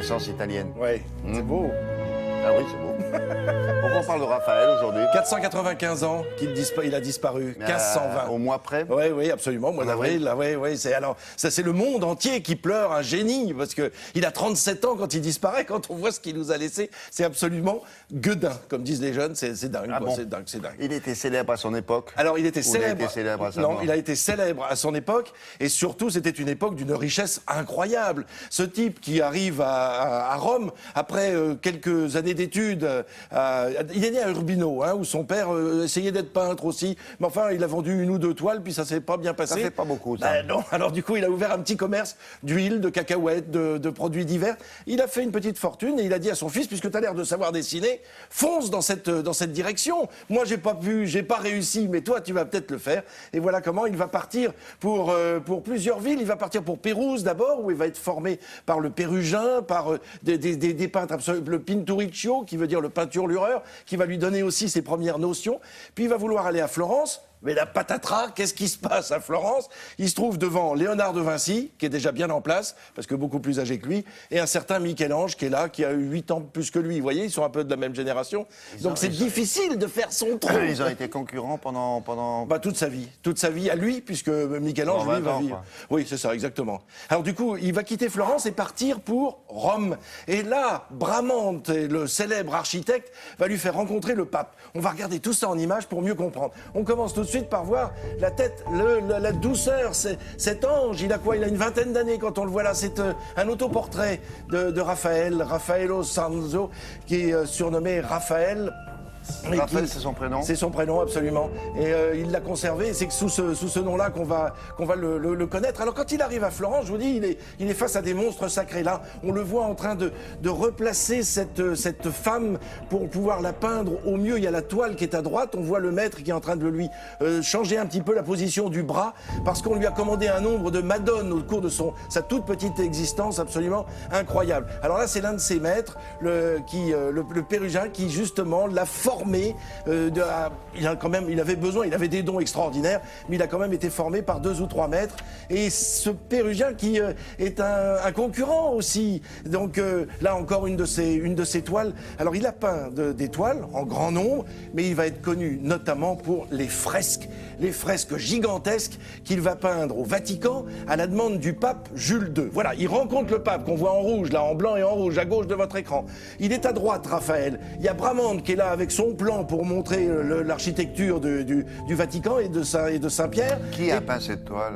Renaissance italienne. Ouais, c'est beau. Ah oui, c'est beau. Pourquoi on parle de Raphaël aujourd'hui? 495 ans il a disparu, 1520. Au mois près? Oui, oui, absolument. Mois d'avril, là, oui, oui. Alors, ça, c'est le monde entier qui pleure un génie, parce qu'il a 37 ans quand il disparaît. Quand on voit ce qu'il nous a laissé, c'est absolument gueudin, comme disent les jeunes. C'est dingue, Ah quoi. bon? C'est dingue, c'est dingue. Il était célèbre à son époque. Alors, il était Ou il a célèbre. été célèbre à sa Non, mort? il a été célèbre à son époque, et surtout, c'était une époque d'une richesse incroyable. Ce type qui arrive à Rome, après quelques années d'études, il est né à Urbino, hein, où son père essayait d'être peintre aussi, mais enfin, il a vendu une ou deux toiles, puis ça s'est pas bien passé. Ça fait pas beaucoup, ça. Ben non, alors du coup, il a ouvert un petit commerce d'huile, de cacahuètes, de produits divers. Il a fait une petite fortune, et il a dit à son fils, puisque tu as l'air de savoir dessiner, fonce dans cette direction. Moi, j'ai pas réussi, mais toi, tu vas peut-être le faire. Et voilà comment il va partir pour plusieurs villes. Il va partir pour Pérouse d'abord, où il va être formé par le Pérugin, par des peintres absolument, le Pinturicchio, qui veut dire le peinturlureur, qui va lui donner aussi ses premières notions. Puis il va vouloir aller à Florence. Mais la patatras, qu'est-ce qui se passe à Florence? Il se trouve devant Léonard de Vinci, qui est déjà bien en place, parce que beaucoup plus âgé que lui, et un certain Michel-Ange, qui est là, qui a eu 8 ans plus que lui. Vous voyez, ils sont un peu de la même génération. Donc c'est difficile de faire son trou. Ils ont été concurrents pendant... Bah, toute sa vie à lui, puisque Michel-Ange, lui, va vivre. Oui, c'est ça, exactement. Alors du coup, il va quitter Florence et partir pour Rome. Et là, Bramante, le célèbre architecte, va lui faire rencontrer le pape. On va regarder tout ça en images pour mieux comprendre. On commence tout de suite par voir la tête, la douceur, cet ange. Il a quoi? Il a une vingtaine d'années quand on le voit là. C'est un autoportrait de Raphaël, Raffaello Sanzo, qui est surnommé Raphaël. Raphaël, c'est son prénom? C'est son prénom, absolument. Et il l'a conservé. C'est que sous ce nom-là qu'on va le connaître. Alors, quand il arrive à Florence, je vous dis, il est face à des monstres sacrés. Là, on le voit en train de replacer cette femme pour pouvoir la peindre au mieux. Il y a la toile qui est à droite. On voit le maître qui est en train de lui changer un petit peu la position du bras parce qu'on lui a commandé un nombre de madones au cours de sa toute petite existence absolument incroyable. Alors là, c'est l'un de ses maîtres, le Pérugin, qui justement l'a formé. Il avait des dons extraordinaires, mais il a quand même été formé par 2 ou 3 maîtres. Et ce Pérugin qui est un concurrent aussi. Donc là encore une de ses toiles. Alors il a peint des toiles en grand nombre, mais il va être connu notamment pour les fresques gigantesques qu'il va peindre au Vatican à la demande du pape Jules II. Voilà, il rencontre le pape qu'on voit en rouge, là, en blanc et en rouge, à gauche de votre écran. Il est à droite, Raphaël. Il y a Bramante qui est là avec son plan pour montrer l'architecture du Vatican et de Saint-Pierre. Qui a peint cette toile?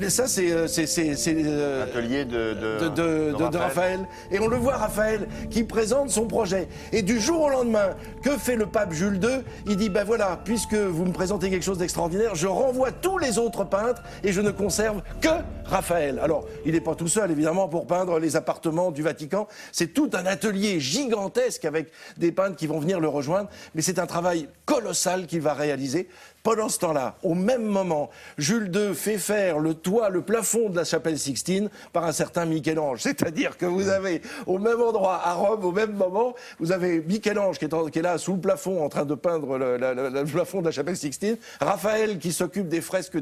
Ça, c'est l'atelier de Raphaël. Et on le voit, Raphaël, qui présente son projet. Et du jour au lendemain, que fait le pape Jules II? Il dit, ben voilà, puisque vous me présentez quelque chose d'extraordinaire, je renvoie tous les autres peintres et je ne conserve que Raphaël. Alors, il n'est pas tout seul, évidemment, pour peindre les appartements du Vatican. C'est tout un atelier gigantesque avec des peintres qui vont venir le rejoindre. Mais c'est un travail colossal qu'il va réaliser. Pendant ce temps-là, au même moment, Jules II fait faire le toit, le plafond de la chapelle Sixtine par un certain Michel-Ange. C'est-à-dire que vous avez, au même endroit, à Rome, au même moment, vous avez Michel-Ange qui est là, sous le plafond, en train de peindre le plafond de la chapelle Sixtine, Raphaël qui s'occupe des fresques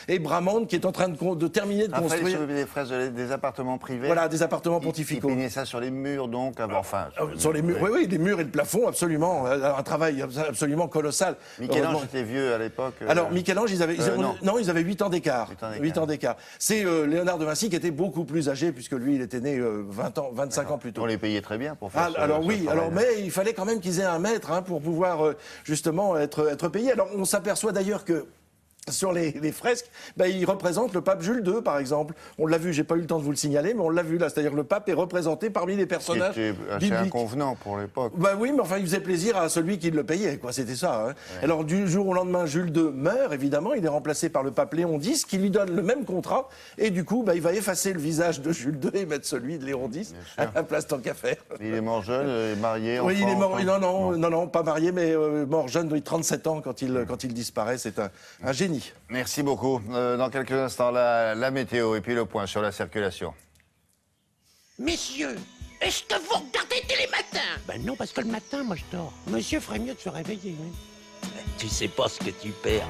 et Bramante qui est en train de terminer de Raphaël construire... s'occupe des fresques des appartements privés. Voilà, des appartements pontificaux. Il peignait ça sur les murs, donc, sur les murs, oui, les murs et le plafond, absolument. Un travail absolument colossal. Michel-Ange était vieux à l'époque. Alors, Michel-Ange, ils avaient 8 ans d'écart. 8 ans d'écart. C'est Léonard de Vinci qui était beaucoup plus âgé, puisque lui, il était né 25 ans plus tôt. On les payait très bien pour faire mais il fallait quand même qu'ils aient un maître pour pouvoir, justement, être payés. Alors, on s'aperçoit d'ailleurs que sur les fresques, il représente le pape Jules II, par exemple. On l'a vu, j'ai pas eu le temps de vous le signaler, mais on l'a vu là. C'est-à-dire que le pape est représenté parmi les personnages bibliques. C'était assez inconvenant pour l'époque. Oui, mais enfin, il faisait plaisir à celui qui le payait, quoi. C'était ça. Hein. Ouais. Alors, du jour au lendemain, Jules II meurt, évidemment. Il est remplacé par le pape Léon X, qui lui donne le même contrat. Et du coup, il va effacer le visage de Jules II et mettre celui de Léon X à la place, tant qu'à faire. Il est mort jeune, marié, enfant. Oui, il est mort. Non, pas marié, mais mort jeune, de 37 ans quand il disparaît. C'est un génie. Merci beaucoup. Dans quelques instants, la météo et puis le point sur la circulation. Messieurs, est-ce que vous regardez Télématin? Ben non, parce que le matin, moi, je dors. Monsieur ferait mieux de se réveiller, hein. Tu sais pas ce que tu perds.